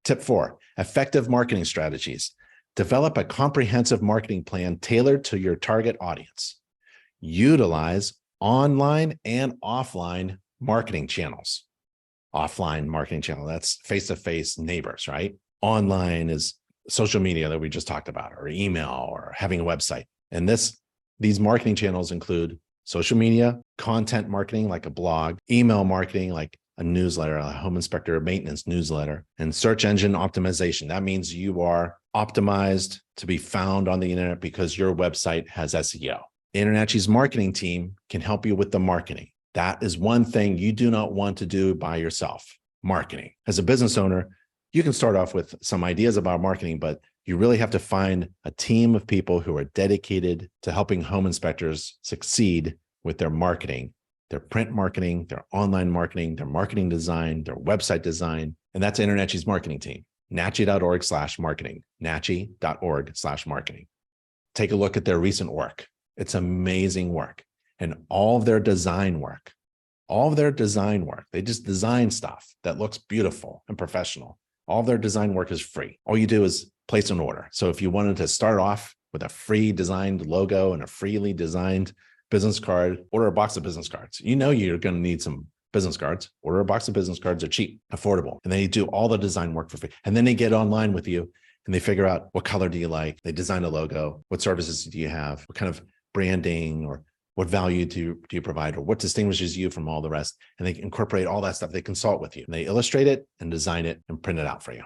Tip 4, effective marketing strategies. Develop a comprehensive marketing plan tailored to your target audience. Utilize online and offline marketing channels. Offline marketing channel, that's face-to-face neighbors, right? Online is social media that we just talked about, or email, or having a website. And these marketing channels include social media, content marketing like a blog, email marketing like a newsletter, a home inspector maintenance newsletter, and search engine optimization. That means you are optimized to be found on the internet because your website has SEO. InterNACHI's marketing team can help you with the marketing. That is one thing you do not want to do by yourself, marketing. As a business owner, you can start off with some ideas about marketing, but you really have to find a team of people who are dedicated to helping home inspectors succeed with their marketing, their print marketing, their online marketing, their marketing design, their website design. And that's InterNACHI's marketing team, nachi.org/marketing, nachi.org/marketing. Take a look at their recent work. It's amazing work. And all of their design work, they just design stuff that looks beautiful and professional. All of their design work is free. All you do is place an order. So if you wanted to start off with a free designed logo and a freely designed business card, order a box of business cards. You know you're going to need some business cards. Order a box of business cards. They're cheap, affordable. And they do all the design work for free. And then they get online with you and they figure out what color do you like? They design a logo. What services do you have? What kind of branding or what value do you provide, or what distinguishes you from all the rest? And they incorporate all that stuff. They consult with you. And they illustrate it and design it and print it out for you.